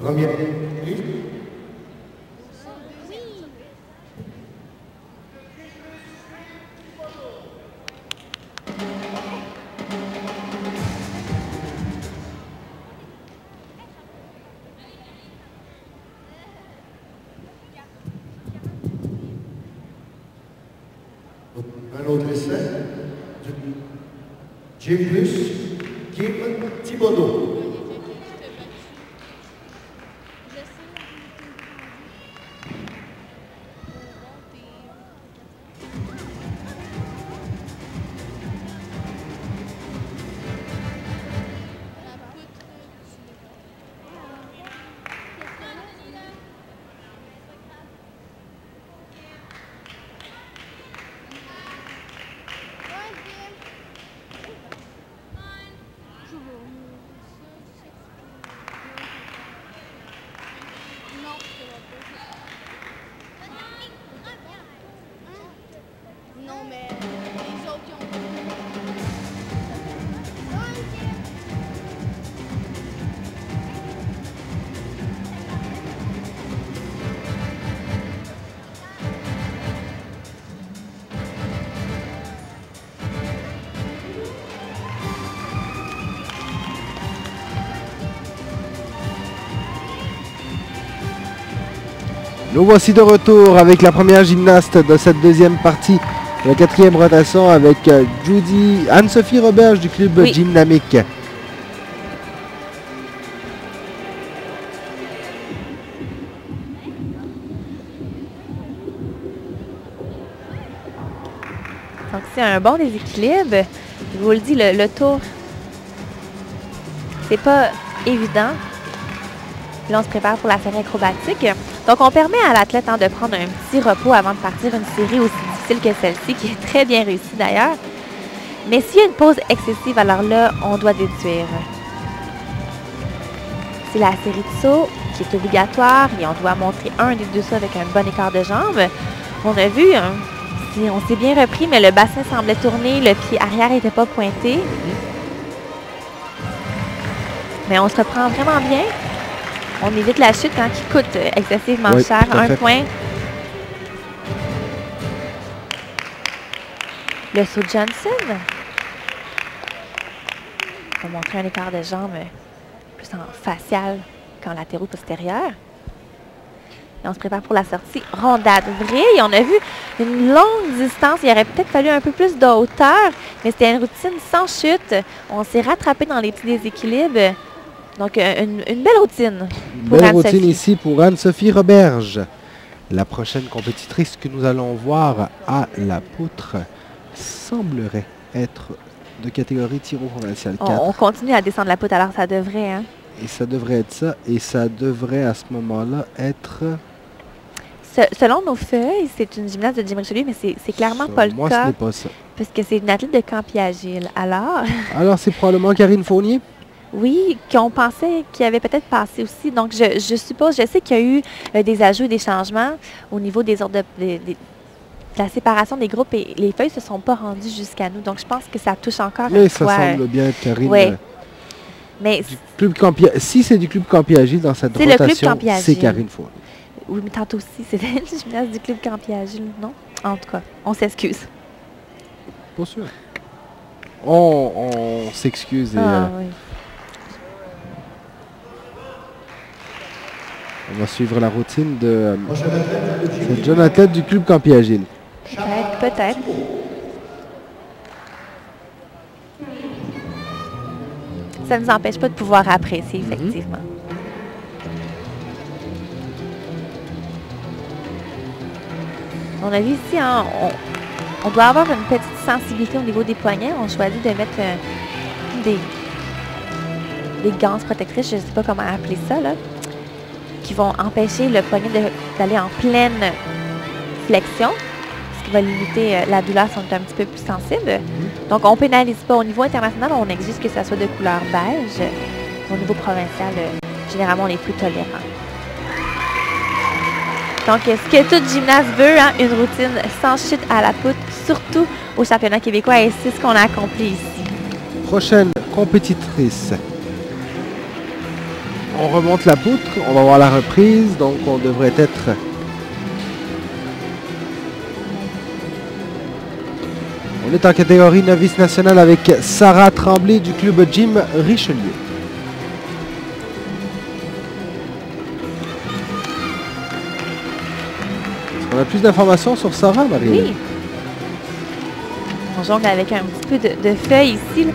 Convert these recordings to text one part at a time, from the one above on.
Première. Un autre essai. Kim Thibodeau. Non, mais les autres qui ont... Nous voici de retour avec la première gymnaste de cette deuxième partie, la quatrième rotation avec Anne-Sophie Roberge du club Gymnamique. Donc c'est un bon déséquilibre. Je vous le dis, le tour, c'est pas évident. Là, on se prépare pour la série acrobatique. Donc, on permet à l'athlète de prendre un petit repos avant de partir une série aussi difficile que celle-ci, qui est très bien réussie d'ailleurs. Mais s'il y a une pause excessive, alors là, on doit déduire. C'est la série de sauts qui est obligatoire et on doit montrer un des deux sauts avec un bon écart de jambes. On a vu, on s'est bien repris, mais le bassin semblait tourner, le pied arrière n'était pas pointé. Mais on se reprend vraiment bien. On évite la chute qui coûte excessivement cher. Un point. Le saut de Johnson. On va montrer un écart de jambe plus en facial qu'en latéraux postérieur. Et on se prépare pour la sortie rondade vrille. On a vu une longue distance. Il aurait peut-être fallu un peu plus de hauteur, mais c'était une routine sans chute. On s'est rattrapé dans les petits déséquilibres. Donc, une belle routine pour Anne-Sophie. Belle routine ici pour Anne-Sophie Roberge. La prochaine compétitrice que nous allons voir à la poutre semblerait être de catégorie tiro provincial 4. On continue à descendre la poutre, alors ça devrait. Hein? Et ça devrait être ça. Et ça devrait à ce moment-là être... Selon nos feuilles, c'est une gymnaste de Jim Richelieu, mais c'est clairement pas le cas. Moi, ce n'est pas ça. Parce que c'est une athlète de Campi-Agile. Alors... Alors, c'est probablement Karine Fournier? Oui, qu'on pensait qu'il avait peut-être passé aussi. Donc, je suppose, je sais qu'il y a eu des ajouts et des changements au niveau des ordres de la séparation des groupes et les feuilles ne se sont pas rendues jusqu'à nous. Donc, je pense que ça touche encore mais ça semble bien être Karine. Oui. Mais si c'est du club Campi-Agile dans cette rotation, c'est Karine Fournier. Oui, mais tantôt aussi, c'était une gymnaste du club Campi-Agile, non? En tout cas, on s'excuse. Pas sûr. On s'excuse et... oui. On va suivre la routine de cette jeune athlète du club Campi-Agile. Peut-être. Ça ne nous empêche pas de pouvoir apprécier, effectivement. On a vu ici, hein, on doit avoir une petite sensibilité au niveau des poignets. On choisit de mettre des ganses protectrices, je ne sais pas comment appeler ça, là, qui vont empêcher le poignet d'aller en pleine flexion, ce qui va limiter la douleur si on est un petit peu plus sensible. Donc, on ne pénalise pas. Au niveau international, on exige que ça soit de couleur beige. Au niveau provincial, généralement, on est plus tolérant. Donc, ce que toute gymnaste veut, hein, une routine sans chute à la poutre, surtout au championnat québécois, et c'est ce qu'on a accompli ici. Prochaine compétitrice. On remonte la poutre, on va voir la reprise, donc on devrait être... On est en catégorie novice nationale avec Sarah Tremblay du club Jim Richelieu. On a plus d'informations sur Sarah, Marie? Oui. On jongle avec un petit peu de feuilles ici, là.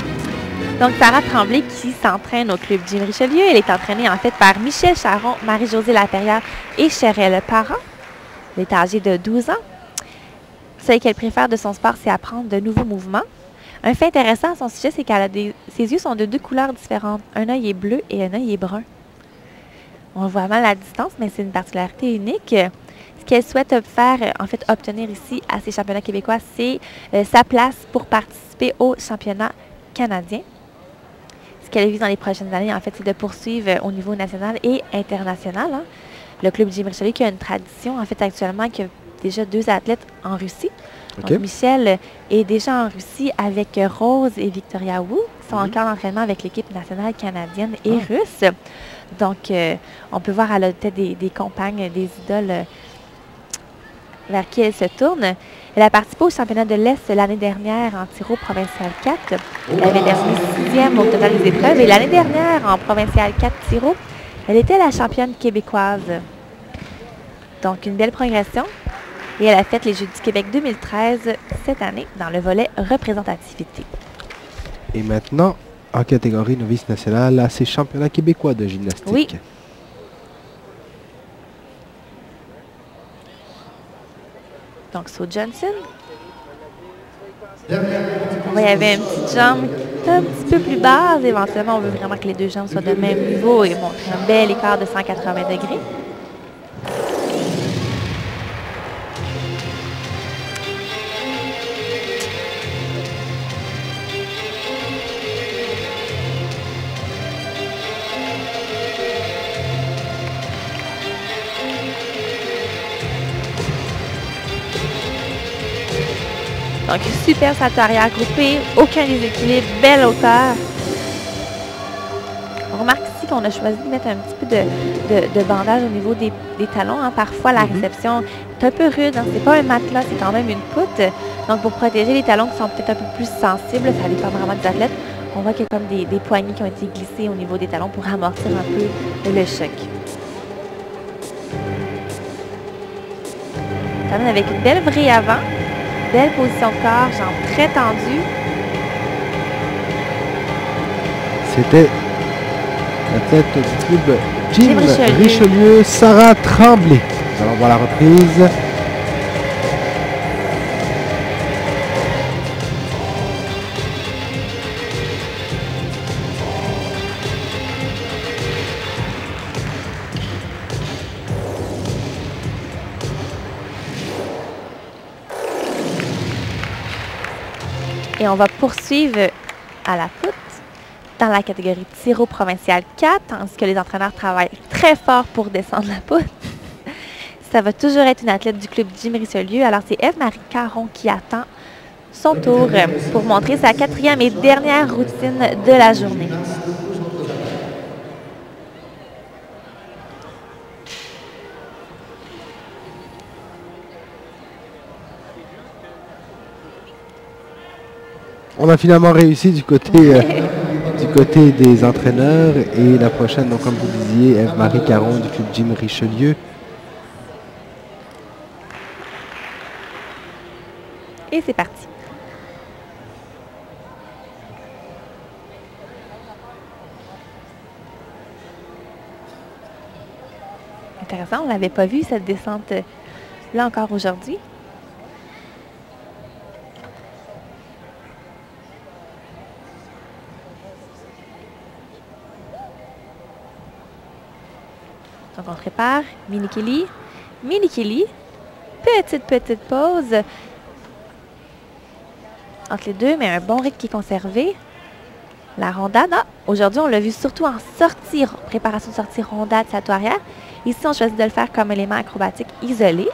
Donc, Sarah Tremblay qui s'entraîne au club Jim Richelieu. Elle est entraînée en fait par Michel Charon, Marie-Josée Laperrière et Cheryl Parent. Elle est âgée de 12 ans. Ce qu'elle préfère de son sport, c'est apprendre de nouveaux mouvements. Un fait intéressant à son sujet, c'est qu'elle a ses yeux sont de 2 couleurs différentes. Un œil est bleu et un œil est brun. On voit mal à distance, mais c'est une particularité unique. Ce qu'elle souhaite faire, en fait, obtenir ici à ces championnats québécois, c'est sa place pour participer au championnat canadien. Ce qu'elle vise dans les prochaines années, en fait, c'est de poursuivre au niveau national et international. Hein. Le club Jim Richelieu qui a une tradition, en fait, actuellement, qui a déjà 2 athlètes en Russie. Okay. Donc, Michel est déjà en Russie avec Rose et Victoria Wu. Ils sont encore en entraînement avec l'équipe nationale canadienne et russe. Donc, on peut voir, elle a peut-être des compagnes, des idoles vers qui elle se tourne. Elle a participé au championnat de l'Est l'année dernière en tiro provincial 4. Elle avait terminé 6e au total des épreuves. Et l'année dernière, en provincial 4 tiro, elle était la championne québécoise. Donc, une belle progression. Et elle a fait les Jeux du Québec 2013 cette année dans le volet représentativité. Et maintenant, en catégorie novice nationale, à ces championnats québécois de gymnastique. Oui. Donc, So Johnson. On va y avoir une petite jambe un petit peu plus basse. Éventuellement, on veut vraiment que les 2 jambes soient de même niveau et montrer un bel écart de 180 degrés. Donc, super salto arrière groupé, aucun déséquilibre, belle hauteur. On remarque ici qu'on a choisi de mettre un petit peu de bandage au niveau des talons. Hein. Parfois, la réception est un peu rude. Hein. C'est pas un matelas, c'est quand même une poutre. Donc, pour protéger les talons qui sont peut-être un peu plus sensibles, ça dépend vraiment des athlètes, on voit qu'il y a comme des poignées qui ont été glissées au niveau des talons pour amortir un peu le choc. On termine avec une belle vrille avant. Belle position de corps, jambes très tendues. C'était l'athlète du club Jim Richelieu, Sarah Tremblay. Nous allons voir la reprise. Et on va poursuivre à la poutre dans la catégorie tiro provincial 4, tandis que les entraîneurs travaillent très fort pour descendre la poutre. Ça va toujours être une athlète du club Jim Richelieu. Alors, c'est Eve-Marie Caron qui attend son tour pour montrer sa 4e et dernière routine de la journée. On a finalement réussi du côté des entraîneurs. Et la prochaine, donc, comme vous disiez, Eve-Marie Caron du club Jim Richelieu. Et c'est parti. Intéressant, on ne l'avait pas vu cette descente-là encore aujourd'hui. Donc, on prépare. Mini Kelly. Mini Kelly. Petite pause entre les deux, mais un bon rythme qui est conservé. La rondade. Ah, aujourd'hui, on l'a vu surtout en sortie, préparation de sortie rondade, salto arrière. Ici, on choisit de le faire comme élément acrobatique isolé.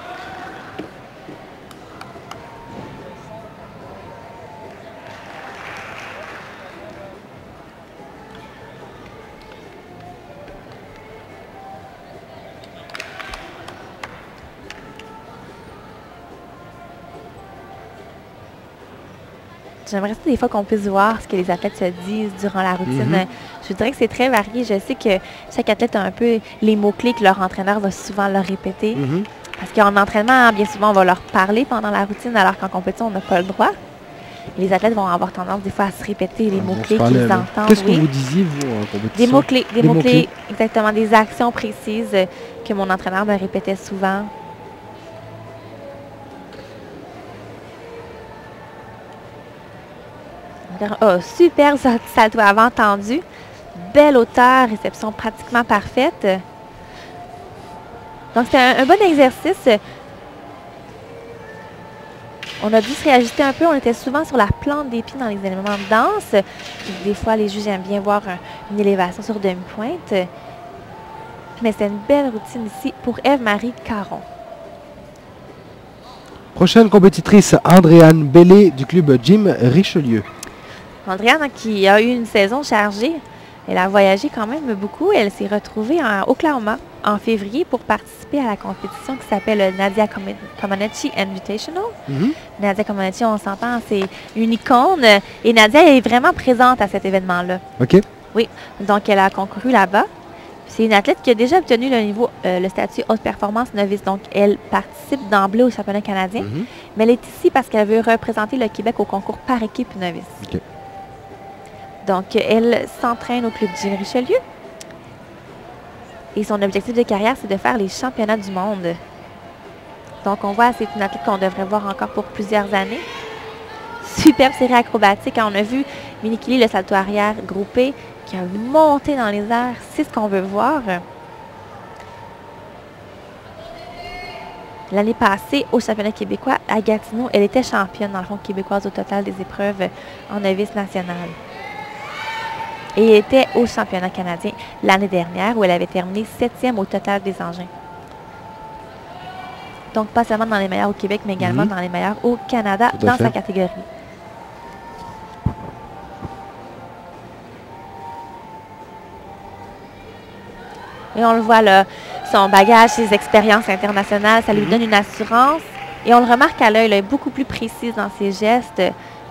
J'aimerais ça des fois qu'on puisse voir ce que les athlètes se disent durant la routine. Je dirais que c'est très varié. Je sais que chaque athlète a un peu les mots-clés que leur entraîneur va souvent leur répéter. Parce qu'en entraînement, bien souvent, on va leur parler pendant la routine, alors qu'en compétition, on n'a pas le droit. Les athlètes vont avoir tendance des fois à se répéter les mots-clés qu'ils entendent. Qu'est-ce que vous disiez, vous, en compétition? Des mots-clés. Des mots-clés, exactement. Des actions précises que mon entraîneur me répétait souvent. Oh, super salto avant tendu. Belle hauteur, réception pratiquement parfaite. Donc, c'est un bon exercice. On a dû se réajuster un peu. On était souvent sur la plante des pieds dans les éléments de danse. Des fois, les juges aiment bien voir une élévation sur demi-pointe. Mais c'est une belle routine ici pour Ève-Marie Caron. Prochaine compétitrice, Andréane Bellé du club Gym Richelieu. Andréane, qui a eu une saison chargée, elle a voyagé quand même beaucoup. Elle s'est retrouvée en Oklahoma en février pour participer à la compétition qui s'appelle Nadia Comaneci Invitational. Nadia Comaneci, on s'entend, c'est une icône. Et Nadia est vraiment présente à cet événement-là. OK. Oui, donc elle a concouru là-bas. C'est une athlète qui a déjà obtenu le statut haute performance novice. Donc, elle participe d'emblée au championnat canadien. Mais elle est ici parce qu'elle veut représenter le Québec au concours par équipe novice. OK. Donc, elle s'entraîne au club Gym Richelieu. Et son objectif de carrière, c'est de faire les championnats du monde. Donc, on voit, c'est une athlète qu'on devrait voir encore pour plusieurs années. Superbe série acrobatique. On a vu Minikili, le salto arrière groupé, qui a monté dans les airs. C'est ce qu'on veut voir. L'année passée, au championnat québécois, à Gatineau, elle était championne, dans le fond, québécoise au total des épreuves en novice nationale. Et était au championnat canadien l'année dernière où elle avait terminé 7e au total des engins. Donc, pas seulement dans les meilleurs au Québec, mais également dans les meilleurs au Canada dans sa catégorie. Et on le voit là, son bagage, ses expériences internationales, ça lui donne une assurance. Et on le remarque à l'œil, elle est beaucoup plus précise dans ses gestes.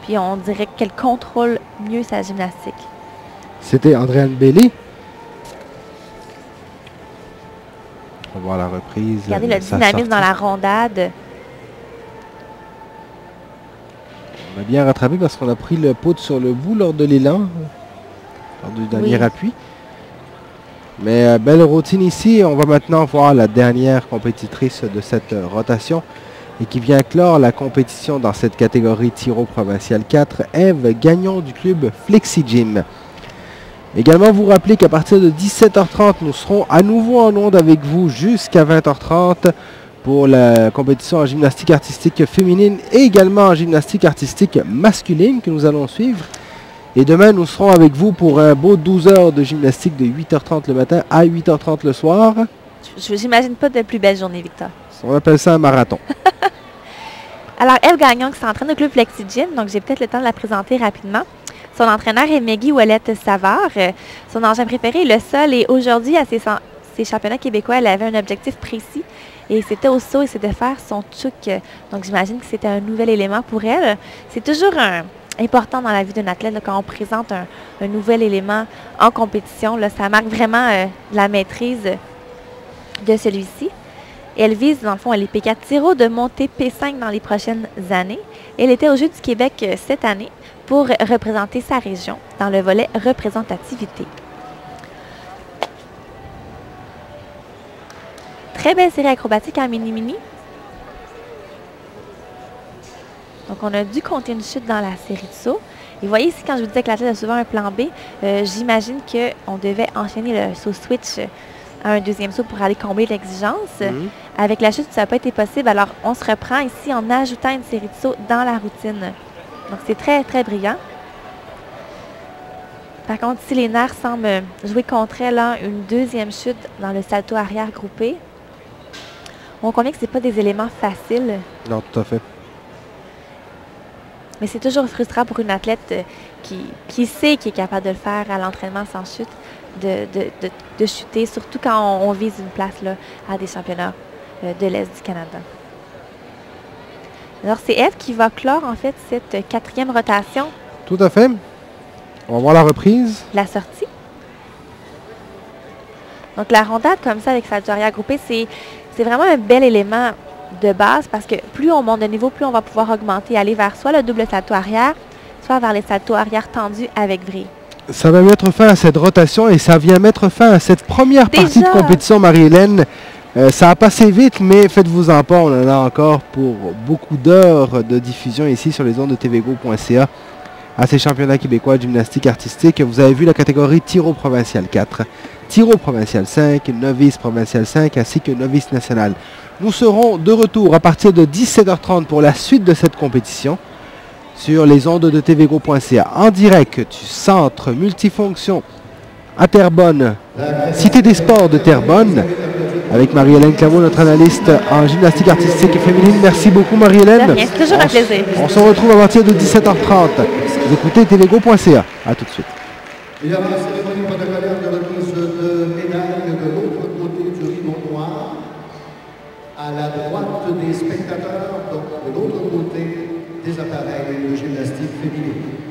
Puis on dirait qu'elle contrôle mieux sa gymnastique. C'était Andréane Bellé. On va voir la reprise. Regardez le dynamisme dans la rondade. On a bien rattrapé parce qu'on a pris le pot sur le bout lors de l'élan, lors du dernier appui. Mais belle routine ici. On va maintenant voir la dernière compétitrice de cette rotation et qui vient clore la compétition dans cette catégorie Tiro Provincial 4, Ève Gagnon du club Flexi Gym. Également, vous rappelez qu'à partir de 17h30, nous serons à nouveau en onde avec vous jusqu'à 20h30 pour la compétition en gymnastique artistique féminine et également en gymnastique artistique masculine que nous allons suivre. Et demain, nous serons avec vous pour un beau 12 heures de gymnastique de 8h30 le matin à 8h30 le soir. Je n'imagine pas de plus belle journée, Victor. On appelle ça un marathon. Alors, Ève Gagnon qui s'entraîne au club Flexi Gym, donc j'ai peut-être le temps de la présenter rapidement. Son entraîneur est Maggie Ouellette Savard. Son engin préféré est le sol et aujourd'hui, à ses championnats québécois, elle avait un objectif précis et c'était au saut et c'est de faire son tchouk. Donc, j'imagine que c'était un nouvel élément pour elle. C'est toujours important dans la vie d'un athlète là, quand on présente un nouvel élément en compétition. Là, ça marque vraiment la maîtrise de celui-ci. Et elle vise, dans le fond, les P4 Tiro de monter P5 dans les prochaines années. Elle était aux Jeux du Québec cette année pour représenter sa région dans le volet représentativité. Très belle série acrobatique en mini-mini. Donc, on a dû compter une chute dans la série de sauts. Et vous voyez ici, quand je vous disais que l'athlète a souvent un plan B, j'imagine qu'on devait enchaîner le saut switch à un deuxième saut pour aller combler l'exigence. Avec la chute, ça n'a pas été possible. Alors, on se reprend ici en ajoutant une série de sauts dans la routine. Donc, c'est très, très brillant. Par contre, ici, les nerfs semblent jouer contre elle, hein, une deuxième chute dans le salto arrière groupé. On convient que ce n'est pas des éléments faciles. Non, tout à fait. Mais c'est toujours frustrant pour une athlète qui sait qu'il est capable de le faire à l'entraînement sans chute, de chuter, surtout quand on vise une place là, à des championnats de l'Est du Canada. Alors, c'est Eve qui va clore, en fait, cette 4e rotation, Tout à fait. On va voir la reprise. la sortie. Donc, la rondade, comme ça, avec sa arrière groupée, c'est vraiment un bel élément de base parce que plus on monte de niveau, plus on va pouvoir augmenter, aller vers soit le double salto arrière, soit vers les saltos arrière tendus avec vrille. Ça va mettre fin à cette rotation et ça vient mettre fin à cette première partie de Déjà? compétition, Marie-Hélène. Ça a passé vite, mais faites-vous-en pas, on en a encore pour beaucoup d'heures de diffusion ici sur les ondes de tvgo.ca à ces championnats québécois de gymnastique artistique. Vous avez vu la catégorie Tiro provincial 4, Tiro provincial 5, Novice provincial 5 ainsi que Novice national. Nous serons de retour à partir de 17h30 pour la suite de cette compétition sur les ondes de tvgo.ca en direct du centre multifonction à Terrebonne, Cité des sports de Terrebonne, avec Marie-Hélène Claveau, notre analyste en gymnastique artistique féminine. Merci beaucoup, Marie-Hélène. De rien, c'est toujours un plaisir. On se retrouve à partir de 17h30. Vous écoutez tvgo.ca. À tout de suite. Il y aura la cérémonie protocolaire de remise de médailles de l'autre côté du rideau noir, à la droite des spectateurs, donc de l'autre côté des appareils de gymnastique féminine.